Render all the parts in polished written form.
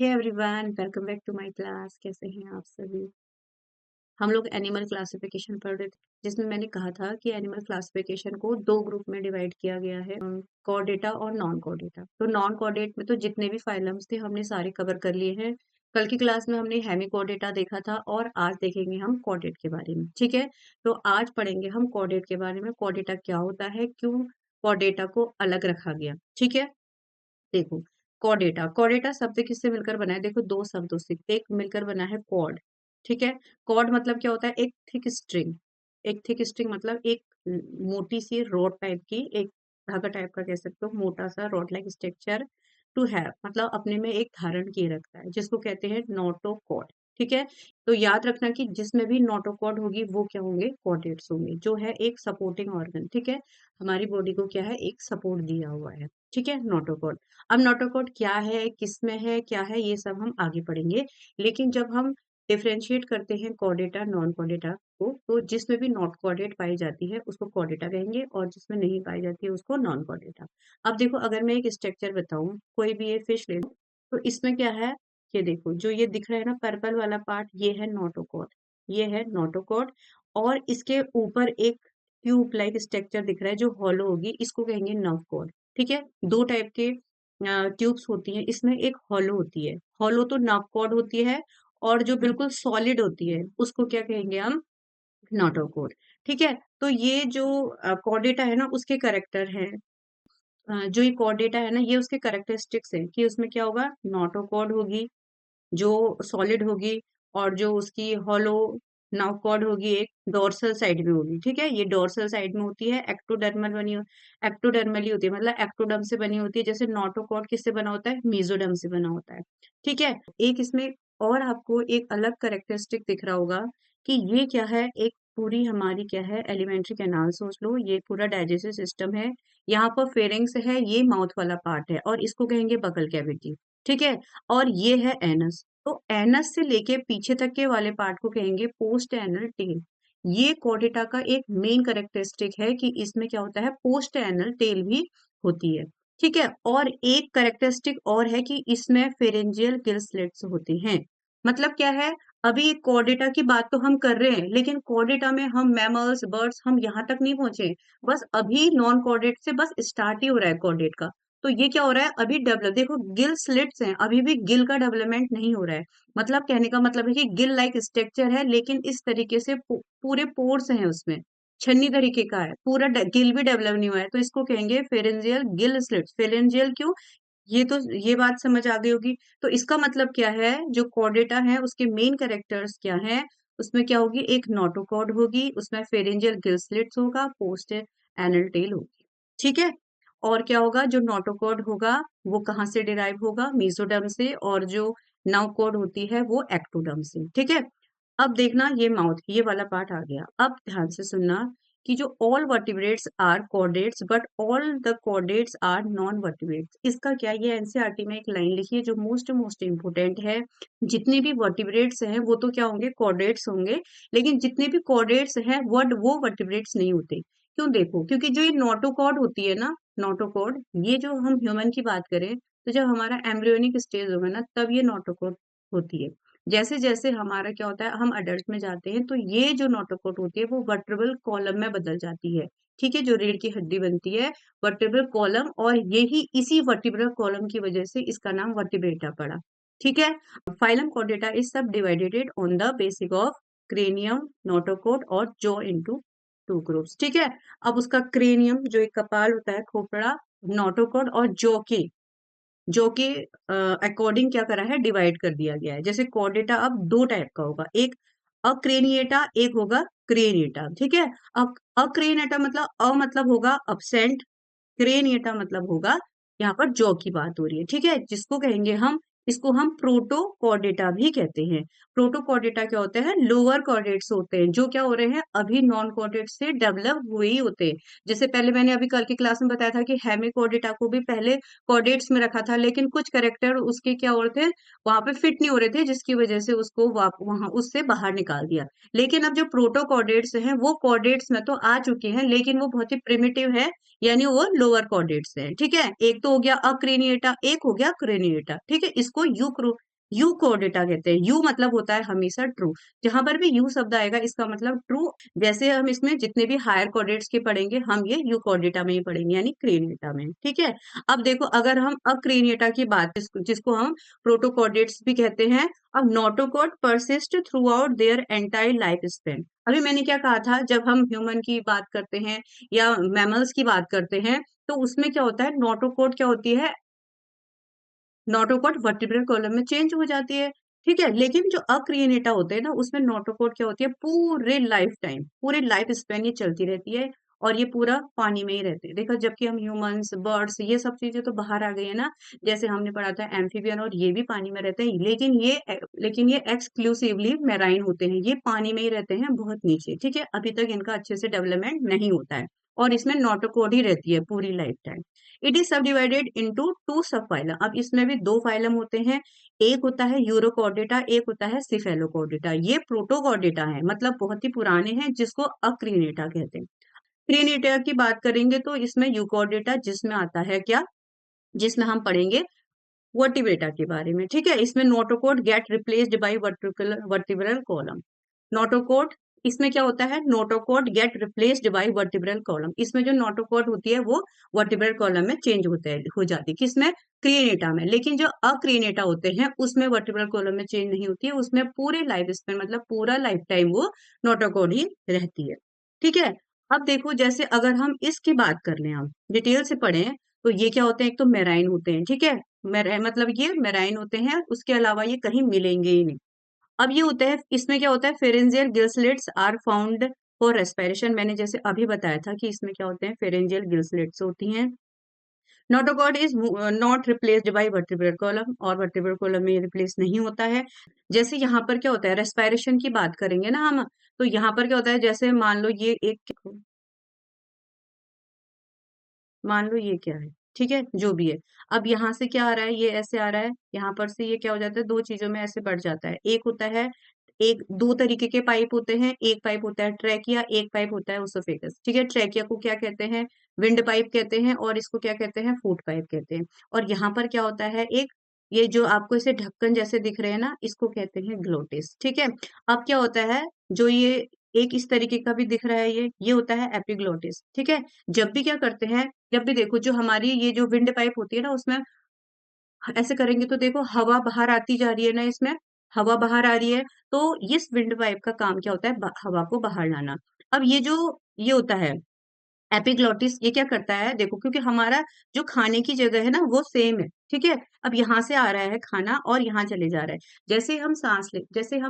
Hey everyone, welcome back to my class. कैसे हैं आप सभी? हम लोग एनिमल क्लासिफिकेशन पढ़ रहे थे, जिसमें मैंने कहा था कि एनिमल क्लासिफिकेशन को दो ग्रुप में डिवाइड किया गया है, कॉर्डेटा और नॉन कॉर्डेटा। तो नॉन कॉर्डेट में तो जितने भी फाइलम्स थे हमने सारे कवर कर लिए हैं। कल की क्लास में हमने हेमिकॉर्डेटा देखा था और आज देखेंगे हम कॉर्डेट के बारे में। ठीक है, तो आज पढ़ेंगे हम कॉर्डेट के बारे में। कॉर्डेटा क्या होता है, क्यों कॉर्डेटा को अलग रखा गया। ठीक है, देखो, कॉर्डेटा कॉर्डेटा शब्द किससे मिलकर बना है? देखो, दो शब्दों से एक मिलकर बना है, कॉर्ड। ठीक है, कॉर्ड मतलब क्या होता है? एक थिक स्ट्रिंग। एक थिक स्ट्रिंग मतलब एक मोटी सी रॉड टाइप की, एक धागा टाइप का कह सकते हो, मोटा सा rod like structure. To have मतलब अपने में एक धारण किए रखता है, जिसको कहते हैं नोटोकॉर्ड। ठीक है, तो याद रखना कि जिसमें भी नोटोकॉर्ड होगी वो क्या होंगे? कॉर्डेट्स होंगे, जो है एक सपोर्टिंग ऑर्गन। ठीक है, हमारी बॉडी को क्या है? एक सपोर्ट दिया हुआ है। ठीक है, नोटोकॉर्ड। अब नोटोकॉर्ड क्या है, किसमें है, क्या है, ये सब हम आगे पढ़ेंगे। लेकिन जब हम डिफरेंशिएट करते हैं कॉर्डेटा नॉन कॉर्डेटा को, तो जिसमें भी नॉट कॉर्डेट पाई जाती है उसको कॉर्डेटा कहेंगे, और जिसमें नहीं पाई जाती है उसको नॉन कॉर्डेटा। अब देखो, अगर मैं एक स्ट्रक्चर बताऊं, कोई भी ये फिश ले लो, तो इसमें क्या है? ये देखो, जो ये दिख रहा है ना पर्पल वाला पार्ट, ये है नोटोकॉर्ड। ये है नोटोकॉर्ड। और इसके ऊपर एक ट्यूब लाइक स्ट्रक्चर दिख रहा है जो हॉलो होगी, इसको कहेंगे नर्व कॉर्ड। ठीक है, दो टाइप के ट्यूब्स होती हैं, इसमें एक हॉलो होती है। हॉलो तो नर्व कॉर्ड होती है, और जो बिल्कुल सॉलिड होती है उसको क्या कहेंगे हम? नोटोकॉर्ड। ठीक है, तो ये जो कॉर्डेटा है ना, उसके करेक्टर हैं। जो ये कॉर्डेटा है ना, ये उसके करेक्टरिस्टिक्स है कि उसमें क्या होगा? नोटोकॉर्ड होगी जो सॉलिड होगी, और जो उसकी हॉलो नाउ कॉर्ड होगी एक डोर्सल साइड में होगी। ठीक है, ये डोर्सल साइड में होती है, एक्टोडर्मल एक्टोडर्मली होती है, मतलब एक्टोडर्म से बनी होती है। जैसे नोटोकॉर्ड किससे बना होता है? मेसोडर्म से बना होता है। ठीक है, एक इसमें और आपको एक अलग करेक्टरिस्टिक दिख रहा होगा कि ये क्या है? एक पूरी हमारी क्या है? एलिमेंट्री कैनाल सोच लो, ये पूरा डाइजेस्टिव सिस्टम है। यहाँ पर फेरिंग्स है, ये माउथ वाला पार्ट है, और इसको कहेंगे बकल कैविटी। ठीक है, और ये है एनस। तो एनस से लेके पीछे तक के वाले पार्ट को कहेंगे पोस्ट एनल टेल। ये कॉर्डेटा का एक मेन करेक्टरिस्टिक है कि इसमें क्या होता है? पोस्ट एनल टेल भी होती है। ठीक है, और एक करेक्टरिस्टिक और है कि इसमें फेरेंजियल गिल स्लिट्स होती हैं। मतलब क्या है? अभी कॉर्डेटा की बात तो हम कर रहे हैं, लेकिन कॉर्डेटा में हम मैमल्स बर्ड्स हम यहाँ तक नहीं पहुंचे। बस अभी नॉन कॉर्डेट से बस स्टार्ट ही हो रहा है कॉर्डेट का। तो ये क्या हो रहा है? अभी डेवलप, देखो गिल स्लिट्स हैं, अभी भी गिल का डेवलपमेंट नहीं हो रहा है। मतलब कहने का मतलब है कि गिल लाइक स्ट्रक्चर है, लेकिन इस तरीके से पूरे पोर्स हैं उसमें, छन्नी तरीके का है पूरा, गिल भी डेवलप नहीं हुआ है, तो इसको कहेंगे फेरेंजियल गिल स्लिट्स। फेरेंजियल क्यों? ये तो ये बात समझ आ गई होगी। तो इसका मतलब क्या है? जो कॉर्डेटा है उसके मेन कैरेक्टर्स क्या हैं? उसमें क्या होगी? एक नोटोकॉर्ड होगी, उसमें फेरेंजियल गिल स्लिट्स होगा, पोस्ट एनल टेल होगी। ठीक है, और क्या होगा? जो नोटोकॉर्ड होगा वो कहाँ से डिराइव होगा? मेसोडर्म से, और जो नाउकॉर्ड होती है वो एक्टोडर्म से। ठीक है, अब देखना, ये माउथ ये वाला पार्ट आ गया। अब ध्यान से सुनना कि जो all vertebrates are chordates but all the chordates are non vertebrates. इसका क्या? ये एनसीईआरटी में एक लाइन लिखी है जो मोस्ट मोस्ट इंपोर्टेंट है। जितने भी वर्टिब्रेट्स हैं वो तो क्या होंगे? कॉर्डेट्स होंगे, लेकिन जितने भी कॉर्डेट्स हैं वो वर्टिब्रेट्स नहीं होते। क्यों? देखो, क्योंकि जो ये नोटोकॉर्ड होती है ना, नोटोकॉर्ड, ये जो हम ह्यूमन की बात करें, तो जब हमारा एम्ब्रियोनिक स्टेज होगा ना, तब ये नोटोकॉर्ड होती है। जैसे जैसे हमारा क्या होता है, हम अडल्ट में जाते हैं, तो ये जो नोटोकॉट होती है वो वर्टेब्रल कॉलम में बदल जाती है। ठीक है, जो रीढ़ की हड्डी बनती है, वर्टेब्रल कॉलम, और यही इसी वर्टेब्रल कॉलम की वजह से इसका नाम वर्टिब्रेटा पड़ा। ठीक है, फाइलम कॉर्डेटा इज सब divided on the basis of cranium, नोटोकॉट और जॉ इनटू टू ग्रुप्स। ठीक है, अब उसका क्रेनियम जो एक कपाल होता है, खोपड़ा, नोटोकॉट और जॉ के, जो कि अकॉर्डिंग क्या करा है? डिवाइड कर दिया गया है। जैसे कॉर्डेटा अब दो टाइप का होगा, एक अक्रेनिएटा, एक होगा क्रेनिएटा। ठीक है, अक्रेनिएटा मतलब मतलब होगा अब्सेंट, क्रेनिएटा मतलब होगा, यहाँ पर जॉ की बात हो रही है। ठीक है, जिसको कहेंगे हम, इसको हम प्रोटोकॉर्डेटा भी कहते हैं। प्रोटोकॉर्डेटा क्या होते हैं? लोअर कॉर्डेट्स होते हैं, जो क्या हो रहे हैं? अभी नॉन कॉर्डेट से डेवलप हुए ही होते हैं। जैसे पहले मैंने अभी कल की क्लास में बताया था कि हेमिकॉर्डेटा को भी पहले कॉर्डेट्स में रखा था, लेकिन कुछ करेक्टर उसके क्या हो रहे थे? वहां पे फिट नहीं हो रहे थे, जिसकी वजह से उसको वहां उससे बाहर निकाल दिया। लेकिन अब जो प्रोटोकॉर्डेट्स हैं वो कॉर्डेट्स में तो आ चुके हैं, लेकिन वो बहुत ही प्रिमिटिव है, यानी वो लोअर कॉर्डेट्स है। ठीक है, एक तो हो गया अक्रेनिएटा, एक हो गया क्रेनिएटा। ठीक है, इसको यू कोऑर्डिटा कहते हैं। यू मतलब होता है हमेशा ट्रू। जहां पर भी यू शब्द आएगा इसका मतलब ट्रू। जैसे हम इसमें जितने भी हायर कोऑर्डिनेट्स के पढ़ेंगे हम ये यू कोऑर्डिटा में ही पढ़ेंगे, यानी क्रेनियटा में। ठीक है। अब देखो अगर हम अक्रेनियटा की बात, जिसको हम प्रोटोकोऑर्डिनेट्स भी कहते हैं। अब notochord persist through out their entire life span. अभी मैंने क्या कहा था, जब हम ह्यूमन की बात करते हैं या मैमल्स की बात करते हैं तो उसमें क्या होता है, नोटोकॉर्ड क्या होती है, नोटोकॉट वर्टिब्रल कॉलम में चेंज हो जाती है। ठीक है। लेकिन जो अक्रियनेटा होते हैं ना उसमें नोटोकॉट क्या होती है, पूरे लाइफ टाइम, पूरे लाइफ स्पेन ये चलती रहती है और ये पूरा पानी में ही रहते हैं। देखो जबकि हम ह्यूमंस, बर्ड्स, ये सब चीजें तो बाहर आ गई है ना। जैसे हमने पढ़ा था एम्फीबियन, और ये भी पानी में रहते हैं, लेकिन ये एक्सक्लूसिवली मैराइन होते हैं, ये पानी में ही रहते हैं बहुत नीचे। ठीक है। अभी तक इनका अच्छे से डेवलपमेंट नहीं होता है और इसमें नोटोकॉड ही रहती है पूरी लाइफ टाइम। इट इज सब डिवाइडेड इंटू टू सब फाइलम। अब इसमें भी दो फाइलम होते हैं, एक होता है यूरोकॉर्डेटा, एक होता है सिफेलोकॉर्डेटा। ये प्रोटोकॉर्डेटा है, मतलब बहुत ही पुराने हैं, जिसको अक्रीनेटा कहते हैं। क्रीनेटा की बात करेंगे तो इसमें यूकॉर्डेटा, जिसमें आता है क्या, जिसमें हम पढ़ेंगे वर्टिब्रेटा के बारे में। ठीक है। इसमें notochord gate replaced by vertebral column. Notochord, इसमें क्या होता है, notochord gate replaced by vertebral column. इसमें जो नोटोकॉड होती है वो वर्टिब्रल कॉलम में चेंज होते है, हो जाती है। किसमें, क्रिएनेटा में। लेकिन जो अक्रिएनेटा होते हैं उसमें वर्टिब्रल कॉलम में चेंज नहीं होती है, उसमें पूरे लाइफ स्पेन, मतलब पूरा लाइफ टाइम वो नोटोकॉड ही रहती है। ठीक है। अब देखो जैसे अगर हम इसकी बात कर लें, हम डिटेल से पढ़ें, तो ये क्या होते हैं, एक तो मेराइन होते हैं। ठीक है। मतलब ये मेराइन होते हैं, उसके अलावा ये कहीं मिलेंगे ही नहीं। अब ये होता है, इसमें क्या होता है, pharyngeal gill slits are found for respiration. मैंने जैसे अभी बताया था कि इसमें क्या होते हैं, फेरेंजियल गिलस्लेट्स होती हैं। Notochord is not replaced bye vertebral column, और वर्टिब्रल कॉलम में रिप्लेस नहीं होता है। जैसे यहाँ पर क्या होता है, रेस्पिरेशन की बात करेंगे ना हम, तो यहाँ पर क्या होता है, जैसे मान लो ये एक, मान लो ये क्या है, ठीक है, जो भी है। अब यहाँ से क्या आ रहा है, ये ऐसे आ रहा है, यहाँ पर से ये क्या हो जाता है, दो चीजों में ऐसे बढ़ जाता है। एक होता है, एक दो तरीके के पाइप होते हैं, एक पाइप होता है ट्रैकिया, एक पाइप होता है ओसोफेगस। ठीक है। ट्रैकिया को क्या कहते हैं, विंड पाइप कहते हैं, और इसको क्या कहते हैं, फूड पाइप कहते हैं। और यहाँ पर क्या होता है, एक, ये जो आपको इसे ढक्कन जैसे दिख रहे हैं ना, इसको कहते हैं ग्लोटिस। ठीक है। अब क्या होता है, जो ये एक इस तरीके का भी दिख रहा है, ये होता है एपिग्लोटिस। ठीक है। जब भी क्या करते हैं, जब भी देखो जो हमारी ये जो विंड पाइप होती है ना, उसमें ऐसे करेंगे तो देखो हवा बाहर आती जा रही है ना, इसमें हवा बाहर आ रही है। तो इस विंड पाइप का काम क्या होता है, हवा को बाहर लाना। अब ये जो ये होता है एपिग्लोटिस, ये क्या करता है, देखो क्योंकि हमारा जो खाने की जगह है ना वो सेम है। ठीक है। अब यहाँ से आ रहा है खाना और यहाँ चले जा रहा है। जैसे हम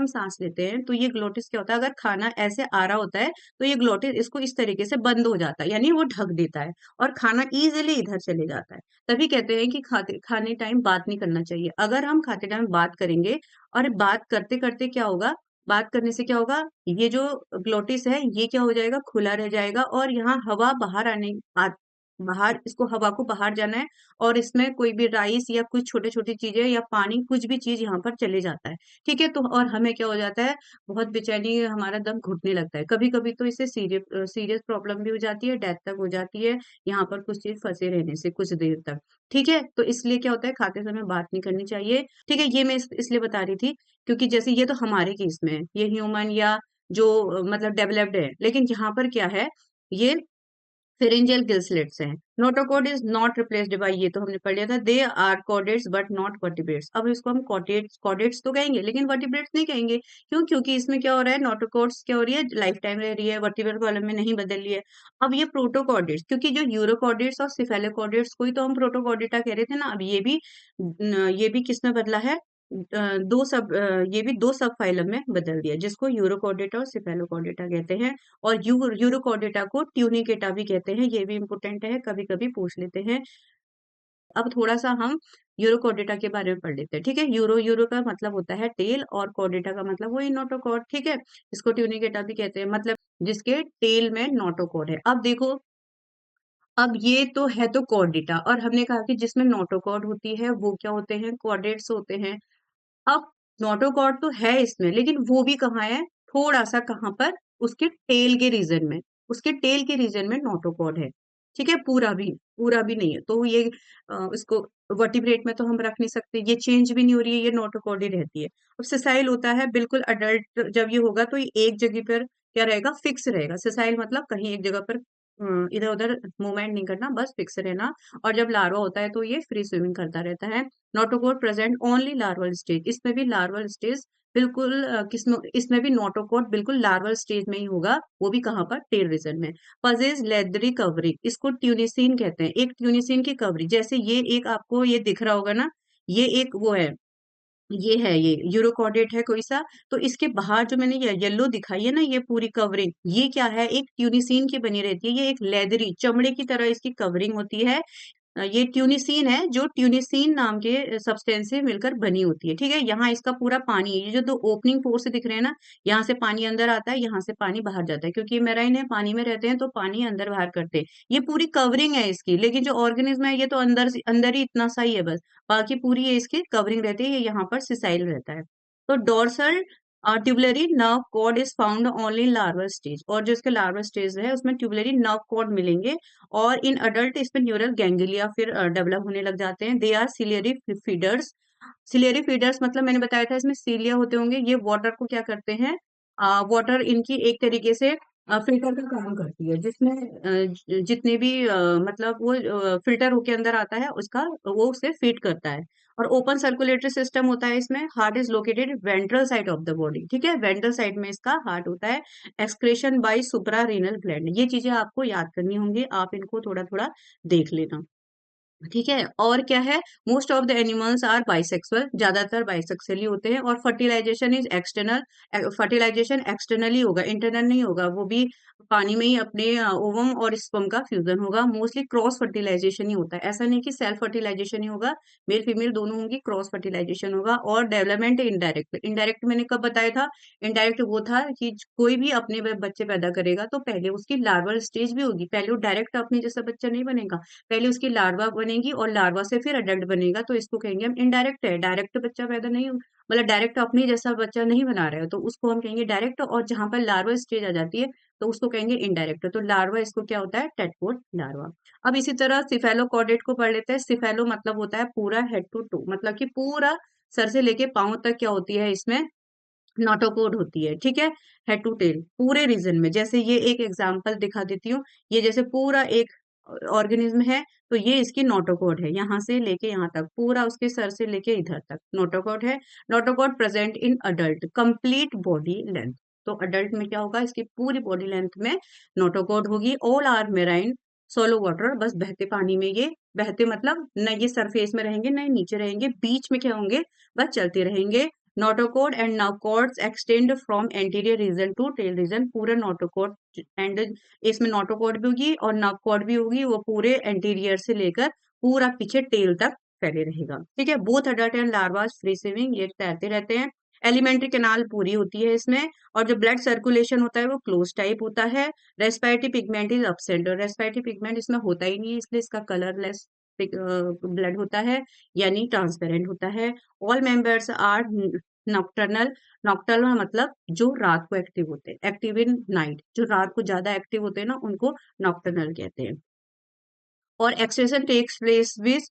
सांस लेते हैं तो ये ग्लोटिस क्या होता है, अगर खाना ऐसे आ रहा होता है तो ये ग्लोटिस इसको इस तरीके से बंद हो जाता है, यानी वो ढक देता है और खाना इजीली इधर चले जाता है। तभी कहते हैं कि खाने टाइम बात नहीं करना चाहिए। अगर हम खाते टाइम बात करेंगे, और बात करते करते क्या होगा, बात करने से क्या होगा, ये जो ग्लोटिस है ये क्या हो जाएगा, खुला रह जाएगा, और यहाँ हवा बाहर बाहर, इसको हवा को बाहर जाना है, और इसमें कोई भी राइस या कुछ छोटे छोटी चीजें या पानी, कुछ भी चीज यहाँ पर चले जाता है। ठीक है। तो और हमें क्या हो जाता है, बहुत बेचैनी, हमारा दम घुटने लगता है, कभी कभी तो इससे सीरियस सीरियस प्रॉब्लम भी हो जाती है, डेथ तक हो जाती है, यहाँ पर कुछ चीज फंसे रहने से कुछ देर तक। ठीक है। तो इसलिए क्या होता है, खाते समय बात नहीं करनी चाहिए। ठीक है। ये मैं इसलिए बता रही थी क्योंकि जैसे ये तो हमारे केस में है, ये ह्यूमन या जो मतलब डेवलप्ड है, लेकिन यहाँ पर क्या है, ये फेरेंजियल गिलस्लेट्स हैं। Notochord is not replaced by, ये तो हमने पढ़ लिया था, they are chordates but not vertebrates. अब इसको हम कॉर्डेट्स तो कहेंगे लेकिन वर्टिब्रेट्स नहीं कहेंगे। क्यों, क्योंकि इसमें क्या हो रहा है, नोटोकॉड्स क्या हो रही है, लाइफ टाइम रह रही है, वर्टिब्रल कॉलम में नहीं बदल रही है। अब ये प्रोटोकॉर्डेट्स, क्योंकि जो यूरोकॉर्डेट्स और सिफेलोकॉर्डेट्स को ही तो हम प्रोटोकॉर्डेटा कह रहे थे ना, अब ये भी किस में बदला है, ये भी दो सब फाइलम में बदल दिया, जिसको यूरोकॉर्डेटा और सिफेलोकॉर्डेटा कहते हैं। और यूरोकॉर्डेटा को ट्यूनिकेटा भी कहते हैं, ये भी इंपॉर्टेंट है, कभी कभी पूछ लेते हैं। अब थोड़ा सा हम यूरोकॉर्डेटा के बारे में पढ़ लेते हैं। ठीक है। यूरो का मतलब होता है टेल, और कॉर्डेटा का मतलब वही नोटोकॉर्ड। ठीक है। इसको ट्यूनिकेटा भी कहते हैं, मतलब जिसके टेल में नोटोकॉर्ड है। अब देखो, अब ये तो है तो कॉर्डेटा, और हमने कहा कि जिसमें नोटोकॉर्ड होती है वो क्या होते हैं, कॉर्डेट्स होते हैं। अब नोटोकॉर्ड तो है इसमें, लेकिन वो भी कहाँ है, थोड़ा सा कहाँ पर, उसके टेल के रीजन में, उसके टेल के रीजन में नोटोकॉर्ड है। ठीक है, पूरा भी नहीं है, तो ये इसको वर्टिब्रेट में तो हम रख नहीं सकते, ये चेंज भी नहीं हो रही है, ये नोटोकॉर्ड ही रहती है। अब सेसाइल होता है बिल्कुल अडल्ट जब ये होगा तो ये एक जगह पर क्या रहेगा, फिक्स रहेगा। सेसाइल मतलब कहीं एक जगह पर इधर उधर मूवमेंट नहीं करना, बस फिक्स रहना। और जब लार्वा होता है तो ये फ्री स्विमिंग करता रहता है। Notochord present only larval stage, इसमें भी लार्वल स्टेज बिल्कुल किस्म इसमें भी नोटोकॉर्ड बिल्कुल लार्वल स्टेज में ही होगा, वो भी कहाँ पर, टेल रीजन में। पजेज लेदरी कवरिंग, इसको ट्यूनिसिन कहते हैं, एक ट्यूनिसिन की कवरिंग, जैसे ये एक आपको ये दिख रहा होगा ना, ये एक वो है, ये यूरोकॉर्डेट है कोई सा, तो इसके बाहर जो मैंने ये येलो दिखाई है ना, ये पूरी कवरिंग, ये क्या है, एक ट्यूनिसिन की बनी रहती है, ये एक लेदरी चमड़े की तरह इसकी कवरिंग होती है। ये ट्यूनिसिन है, जो ट्यूनिसिन नाम के सब्सटेंस से मिलकर बनी होती है। ठीक है, यहाँ इसका पूरा पानी है, ये जो दो ओपनिंग पोर्स दिख रहे हैं ना, यहाँ से पानी अंदर आता है, यहाँ से पानी बाहर जाता है, क्योंकि मेराइन है, पानी में रहते हैं तो पानी अंदर बाहर करते हैं। ये पूरी कवरिंग है इसकी, लेकिन जो ऑर्गेनिज्म है ये तो अंदर ही इतना सा ही है बस, बाकी पूरी ये इसकी कवरिंग रहती है, ये यहाँ पर सिसाइल रहता है। तो dorsal tubular nerve cord is found only in larval stage, और जो इसके लार्वल स्टेज है उसमें ट्यूबुलरी नर्व कॉर्ड मिलेंगे, और इन अडल्ट इसमें न्यूरल गैंग्लिया फिर डेवलप होने लग जाते हैं। They are ciliary feeders. Ciliary feeders मतलब मैंने बताया था इसमें सीलिया होते होंगे, ये वाटर को क्या करते हैं, वाटर इनकी एक तरीके से फिल्टर का काम करती है, जिसमें जितने भी मतलब वो फिल्टर होके अंदर आता है उसका, वो उसे फीड करता है। और ओपन सर्कुलेटरी सिस्टम होता है इसमें। Heart is located ventral side of the body, ठीक है, वेंट्रल साइड में इसका हार्ट होता है। Excretion by supra renal gland, ये चीजें आपको याद करनी होंगी, आप इनको थोड़ा थोड़ा देख लेना। ठीक है, और क्या है, most of the animals are bisexual, ज्यादातर बाइसेक्सुअल ही होते हैं। और fertilisation is external, fertilisation externally होगा, इंटरनल नहीं होगा, वो भी पानी में ही अपने ओवम और स्पर्म का फ्यूजन होगा। मोस्टली क्रॉस फर्टिलाइजेशन ही होता है, ऐसा नहीं कि सेल्फ फर्टिलाइजेशन ही होगा, मेल फीमेल दोनों होंगी, क्रॉस फर्टिलाइजेशन होगा। और डेवलपमेंट इनडायरेक्ट, इनडायरेक्ट मैंने कब बताया था, इनडायरेक्ट वो था कि कोई भी अपने बच्चे पैदा करेगा तो पहले उसकी लार्वल स्टेज भी होगी, पहले वो डायरेक्ट अपने जैसा बच्चा नहीं बनेगा, पहले उसकी लार्वा बनेगी और लार्वा से फिर अडल्ट बनेगा, तो इसको कहेंगे हम इनडायरेक्ट है। डायरेक्ट बच्चा पैदा नहीं, मतलब डायरेक्ट अपने जैसा बच्चा नहीं बना रहे हो तो उसको हम कहेंगे डायरेक्ट, और जहां पर लार्वा स्टेज आ जाती है तो उसको कहेंगे इनडायरेक्ट। तो लार्वा इसको क्या होता है, टेटपोड लार्वा। अब इसी तरह सिफेलोकॉर्डेट को पढ़ लेते हैं। सिफेलो मतलब होता है पूरा, हेड टू टू मतलब कि पूरा सर से लेके पांव तक क्या होती है इसमें, नोटोकोड होती है। ठीक है, हेड टू टेल पूरे रीजन में। जैसे ये एक एग्जांपल दिखा देती हूँ, ये जैसे पूरा एक ऑर्गेनिज्म है, तो ये इसकी नोटोकोड है, यहाँ से लेके यहाँ तक पूरा, उसके सर से लेके इधर तक नोटोकोड है। Notochord present in adult complete body length, तो अडल्ट में क्या होगा, इसकी पूरी बॉडी लेंथ में नोटोकोड होगी। All are marine solo water, बस बहते पानी में, ये बहते मतलब न ये सरफेस में रहेंगे न नीचे रहेंगे, बीच में क्या होंगे, बस चलते रहेंगे। Notochord and nerve extend from anterior region to tail region, पूरा नोटोकोड एंड इसमें नोटोकोड भी होगी और नर्व कॉर्ड भी होगी, वो पूरे एंटीरियर से लेकर पूरा पीछे टेल तक फैले रहेगा। ठीक है, both adult and larvas free swimming, ये तैरते रहते हैं। एलिमेंट्री कैनाल पूरी होती है इसमें, और जो ब्लड सर्कुलेशन होता है वो क्लोज टाइप होता है। Respiratory pigment is absent, respiratory pigment इसमें होता ही नहीं है, इसलिए इसका कलरलेस ब्लड होता है, यानी ट्रांसपेरेंट होता है। All members are nocturnal, nocturnal मतलब जो रात को एक्टिव होते हैं, एक्टिव इन नाइट, जो रात को ज्यादा एक्टिव होते हैं ना उनको नॉक्टर्नल कहते हैं। और expression takes place with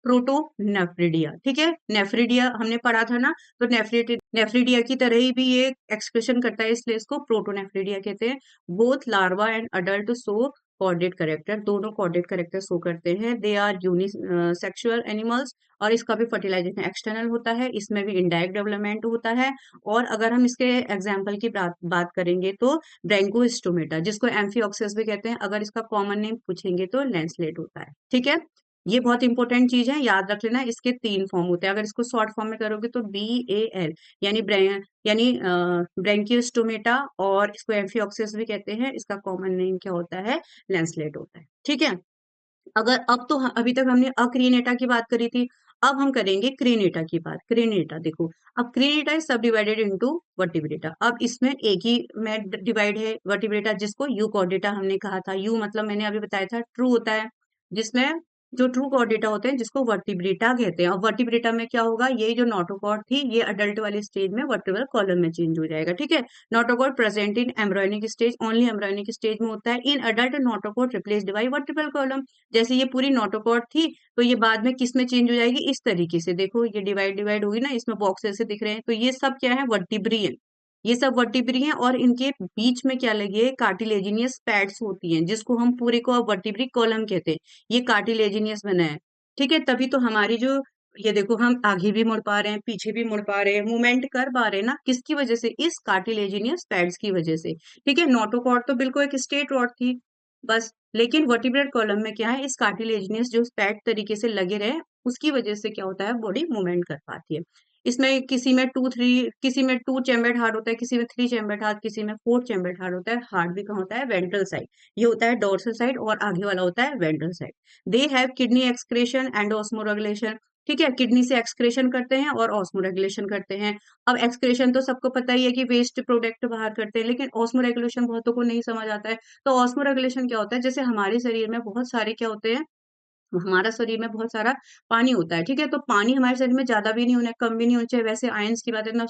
protonephridia. ठीक है, नेफ्रिडिया हमने पढ़ा था ना, तो नेफ्रिडिया की तरह ही भी ये एक्सप्रेशन करता है, इसलिए इसको प्रोटोनेफ्रिडिया कहते हैं। Both larva and adult so chordate character, दोनों कॉर्डेट करेक्टर शो करते हैं। दे आर यूनिसेक्सुअल एनिमल्स, और इसका भी फर्टिलाइजेशन एक्सटर्नल होता है, इसमें भी इनडायरेक्ट डेवलपमेंट होता है। और अगर हम इसके एग्जाम्पल की बात करेंगे तो ब्रैंकोस्टोमेटा, जिसको एम्फिऑक्सिस भी कहते हैं, अगर इसका कॉमन नेम पूछेंगे तो लैंसलेट होता है। ठीक है, ये बहुत इंपॉर्टेंट चीज है, याद रख लेना। इसके 3 फॉर्म होते हैं, अगर इसको शॉर्ट फॉर्म में करोगे तो BAL, यानी ब्रैंकियोस्टोमेटा, और इसको एम्फिऑक्सिस भी कहते हैं, इसका कॉमन नेम क्या होता है, लैंसलेट होता है। ठीक है, अगर अब तो अभी तक हमने अक्रीनेटा की बात करी थी, अब हम करेंगे क्रीनेटा की बात। क्रीनेटा देखो, अब क्रीनेटा इज सब डिवाइडेड इनटू वर्टिब्रेटा। अब इसमें एक ही में डिवाइड है वर्टिब्रेटा, जिसको यूकॉर्डेटा हमने कहा था। यू मतलब मैंने अभी बताया था ट्रू होता है, जिसमें जो ट्रू कॉर्डेटा होते हैं जिसको वर्टिब्रेटा कहते हैं। और वर्टिब्रेटा में क्या होगा, ये जो नोटोकॉट थी ये अडल्ट वाली स्टेज में वर्टिब्रल कॉलम में चेंज हो जाएगा, ठीक है। नोटोकॉट present in embryonic stage, only embryonic stage में होता है। In adult नोटोकॉट replaced by vertebral column. जैसे ये पूरी नोटोकॉट थी तो ये बाद में किस में चेंज हो जाएगी, इस तरीके से देखो ये डिवाइड डिवाइड होगी ना, इसमें बॉक्स ऐसे दिख रहे हैं, तो ये सब क्या है, वर्टिब्री, ये सब वर्टिब्री हैं। और इनके बीच में क्या लगी है, कार्टिलेजिनियस पैड्स होती हैं जिसको हम पूरे को अब वर्टिब्री कॉलम कहते हैं। ये कार्टिलेजिनियस बना है, ठीक है। तभी तो हमारी जो, ये देखो हम आगे भी मुड़ पा रहे हैं, पीछे भी मुड़ पा रहे हैं, मूवमेंट कर पा रहे हैं ना, किसकी वजह से, इस कार्टिलेजिनियस पैड्स की वजह से, ठीक है। नोटोकॉट तो बिल्कुल एक स्ट्रेट रॉड थी बस, लेकिन वर्टिब्रेट कॉलम में क्या है, इस कार्टिलेजिनियस जो पैड तरीके से लगे रहे उसकी वजह से क्या होता है, बॉडी मूवमेंट कर पाती है। इसमें किसी में टू चैम्बर्ड हार्ट होता है, किसी में थ्री चैम्बर्ड हार्ट, किसी में फोर चैम्बर्ड हार्ट होता है। हार्ट भी कहाँ होता है, वेंट्रल साइड, ये होता है डोर्सल साइड, और आगे वाला होता है ventral side. They have kidney excretion and osmoregulation, ठीक है। किडनी से एक्सक्रेशन करते हैं और ऑस्मोरेगुलेशन करते हैं। अब एक्सक्रेशन तो सबको पता ही है कि वेस्ट प्रोडक्ट बाहर करते हैं, लेकिन ऑस्मोरेगुलेशन बहुतों को नहीं समझ आता है। तो ऑस्मोरेगुलेशन क्या होता है, जैसे हमारे शरीर में बहुत सारे क्या होते हैं, हमारा शरीर में बहुत सारा पानी होता है, ठीक है। तो पानी हमारे शरीर में ज्यादा भी नहीं होना है, कम भी नहीं होना चाहिए। वैसे आयंस की बात है ना,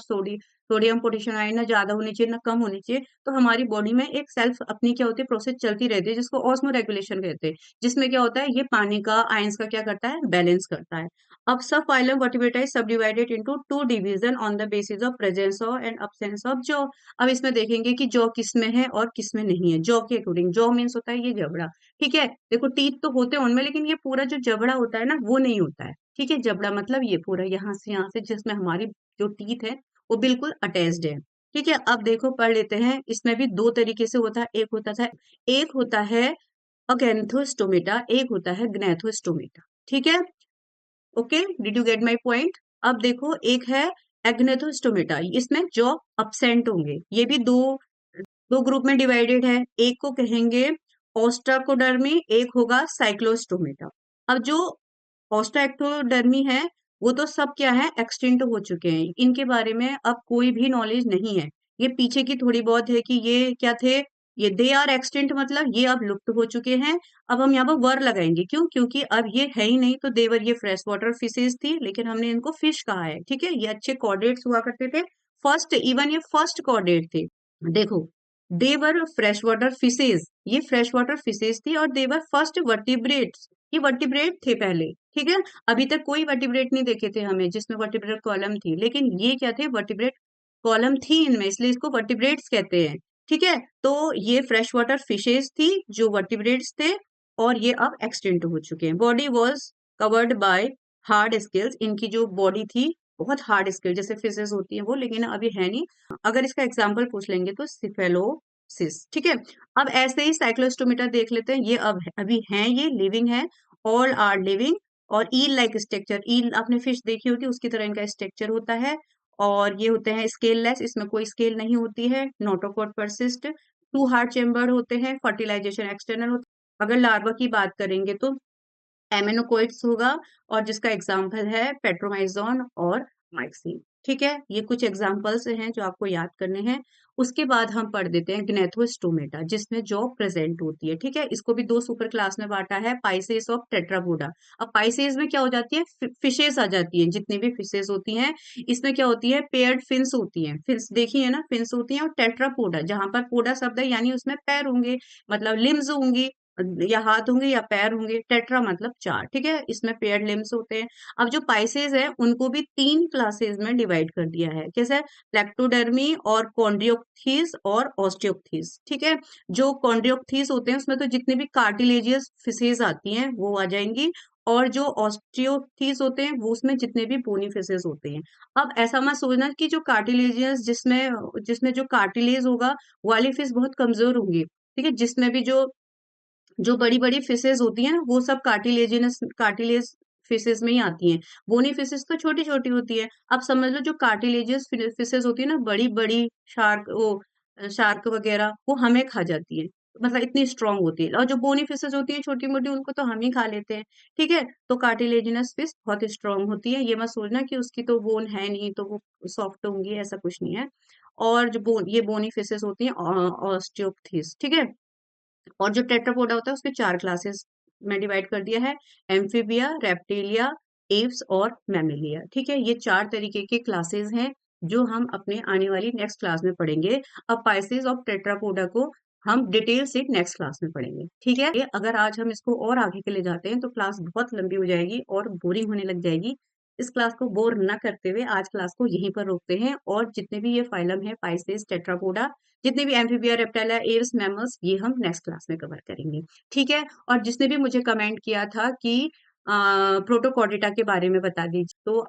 सोडियम पोटेशियम आयन ना ज्यादा होनी चाहिए ना कम होनी चाहिए। तो हमारी बॉडी में एक सेल्फ अपनी क्या होती है, प्रोसेस चलती रहती है जिसको ऑस्मो रेगुलेशन कहते हैं। जिसमें क्या होता है, ये पानी का आयंस का क्या करता है, बैलेंस करता है। अब सब फाइलम वर्टिब्रेटा इज सब divided into two division on the basis of presence of and absence of jaw. अब इसमें देखेंगे कि जॉ किस में है और किस में नहीं है। जॉ के अकॉर्डिंग, जॉ मीन्स होता है ये जबड़ा, ठीक है। देखो टीथ तो होते हैं उनमें, लेकिन ये पूरा जो जबड़ा होता है ना वो नहीं होता है, ठीक है। जबड़ा मतलब ये पूरा यहाँ से जिसमें हमारी जो टीथ है वो बिल्कुल अटैच्ड है, ठीक है। अब देखो पढ़ लेते हैं, इसमें भी दो तरीके से होता है। एक होता है अगैंथोस्टोमेटा, एक होता है ग्नैथोस्टोमेटा, ठीक है। Okay, did you get my point. अब देखो एक है एग्नेथोस्टोमेटा, इसमें जॉ अपसेंट होंगे। ये भी दो दो ग्रुप में डिवाइडेड है। एक को कहेंगे ओस्ट्राकोडर्मी, एक होगा साइक्लोस्टोमेटा। अब जो ओस्ट्राकोडर्मी है वो तो सब क्या है, एक्सटिंक्ट हो चुके हैं, इनके बारे में अब कोई भी नॉलेज नहीं है। ये पीछे की थोड़ी बहुत है कि ये क्या थे, ये दे आर एक्सटिंक्ट मतलब ये अब लुप्त हो चुके हैं। अब हम यहाँ पर वर लगाएंगे, क्यों, क्योंकि अब ये है ही नहीं। तो देवर ये फ्रेश वाटर फिशेज थी, लेकिन हमने इनको फिश कहा है, ठीक है। ये अच्छे कॉर्डेट्स हुआ करते थे, फर्स्ट, इवन ये फर्स्ट कॉर्डेट थे। देखो, देवर फ्रेश वाटर फिशेज, ये फ्रेश वाटर फिशेज थी, और देवर फर्स्ट वर्टिब्रेट्स, ये वर्टिब्रेट थे पहले, ठीक है। अभी तक कोई वर्टिब्रेट नहीं देखे थे हमें जिसमें वर्टिब्रेट कॉलम थी, लेकिन ये क्या थे, वर्टिब्रेट कॉलम थी इनमें, इसलिए इसको वर्टिब्रेट्स कहते हैं, ठीक है। तो ये फ्रेश वाटर फिशेज थी जो वर्टिब्रेट्स थे, और ये अब एक्सटिंक्ट हो चुके हैं। Body was covered by hard scales, इनकी जो बॉडी थी बहुत हार्ड स्केल, जैसे फिशेज होती है वो, लेकिन अभी है नहीं। अगर इसका एग्जाम्पल पूछ लेंगे तो सिफेलोसिस, ठीक है। अब ऐसे ही साइक्लोस्टोमीटर देख लेते हैं, ये अब अभी हैं, ये लिविंग है, ऑल आर लिविंग। और ईल लाइक स्ट्रक्चर, ईल आपने फिश देखी होगी उसकी तरह इनका स्ट्रक्चर होता है। और ये होते हैं स्केललेस, इसमें कोई स्केल नहीं होती है। Notochord persist, two heart chamber होते हैं, फर्टिलाइजेशन एक्सटर्नल होता है। अगर लार्वा की बात करेंगे तो एमिनोकोइट्स होगा, और जिसका एग्जाम्पल है पेट्रोमाइजोन और माइक्सिन, ठीक है। ये कुछ एग्जाम्पल्स हैं जो आपको याद करने हैं। उसके बाद हम पढ़ देते हैं ग्नेथोस्टोमेटा, जिसमें जॉ प्रेजेंट होती है, ठीक है। इसको भी दो सुपर क्लास में बांटा है, पाइसेस और टेट्रापोडा। अब पाइसेस में क्या हो जाती है, फिशेस आ जाती है, जितनी भी फिशेस होती हैं। इसमें क्या होती है, पेयर्ड फिन्स होती हैं, फिन्स देखी है ना, फिन्स होती हैं। और टेट्रापोडा, जहां पर पोडा शब्द है यानी उसमें पैर होंगे, मतलब लिम्स होंगी, या हाथ होंगे या पैर होंगे। टेट्रा मतलब चार, ठीक है। इसमें पेयर्ड लिम्स होते हैं। अब जो पाइसेस है उनको भी तीन क्लासेस में डिवाइड कर दिया है, कैसे, प्लेक्टोडर्मी और कॉन्ड्रियोक्थीस और ऑस्टियोक्थीस, ठीक है। जो कॉन्ड्रियोक्थीस होते हैं उसमें तो जितनी भी कार्टिलेजियस फिशेज आती हैं वो आ जाएंगी, और जो ऑस्टियोक्थीस होते हैं वो उसमें जितने भी बोनी फिशेज होते हैं। अब ऐसा मत सोचना कि जो कार्टिलेजियस, जिसमें जिसमें जो कार्टिलेज होगा वाली फिश बहुत कमजोर होंगी, ठीक है। जिसमें भी जो बड़ी बड़ी फिशेज होती हैं ना वो सब कार्टिलेज फिशेज में ही आती हैं। बोनी फिशेज तो छोटी छोटी होती है। अब समझ लो जो कार्टिलेजियस फिशेज होती है ना, बड़ी बड़ी शार्क, वो शार्क वगैरह, वो हमें खा जाती है, मतलब इतनी स्ट्रांग होती है। और जो बोनी फिशेज होती है छोटी मोटी, उनको तो हम ही खा लेते हैं, ठीक है। तो कार्टिलेजिनस फिश बहुत स्ट्रांग होती है, ये मत सोचना कि उसकी तो बोन है नहीं तो वो सॉफ्ट होंगी, ऐसा कुछ नहीं है। और जो ये बोनी फिशेज होती हैं ऑस्टियोप्थीस, ठीक है। और जो टेट्रापोडा होता है उसके चार क्लासेस में डिवाइड कर दिया है, एम्फीबिया, रेप्टिलिया, एप्स और मैमेलिया। ठीक है, ये 4 तरीके के क्लासेस हैं जो हम अपने आने वाली नेक्स्ट क्लास में पढ़ेंगे। अब स्पाइसीज ऑफ टेट्रापोडा को हम डिटेल से नेक्स्ट क्लास में पढ़ेंगे। ठीक है, ये अगर आज हम इसको और आगे के ले जाते हैं तो क्लास बहुत लंबी हो जाएगी और बोरिंग होने लग जाएगी। इस क्लास को बोर ना करते हुए आज क्लास को यहीं पर रोकते हैं, और जितने भी ये फाइलम है, पाइसेस, टेट्रापोडा, जितने भी एम्फीबिया, रेप्टाइला, एव्स, मैमल्स, ये हम नेक्स्ट क्लास में कवर करेंगे। ठीक है, और जिसने भी मुझे कमेंट किया था कि प्रोटोकॉर्डेटा के बारे में बता दीजिए, तो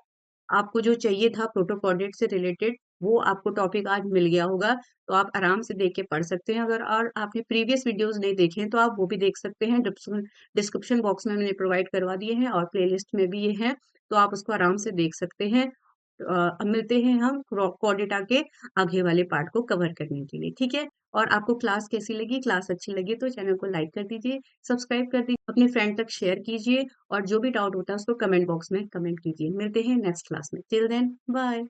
आपको जो चाहिए था प्रोटोकॉर्डेट से रिलेटेड, वो आपको टॉपिक आज मिल गया होगा, तो आप आराम से देख के पढ़ सकते हैं। अगर और आपने प्रीवियस वीडियोस नहीं देखे हैं तो आप वो भी देख सकते हैं, डिस्क्रिप्शन बॉक्स में मैंने प्रोवाइड करवा दिए हैं और प्लेलिस्ट में भी ये हैं, तो आप उसको आराम से देख सकते हैं। अब मिलते हैं हम कोर्डेटा के आगे वाले पार्ट को कवर करने के लिए। ठीक है, और आपको क्लास कैसी लगी? क्लास अच्छी लगी तो चैनल को लाइक कर दीजिए, सब्सक्राइब कर दीजिए, अपने फ्रेंड तक शेयर कीजिए, और जो भी डाउट होता है उसको कमेंट बॉक्स में कमेंट कीजिए। मिलते हैं नेक्स्ट क्लास में। Till then bye.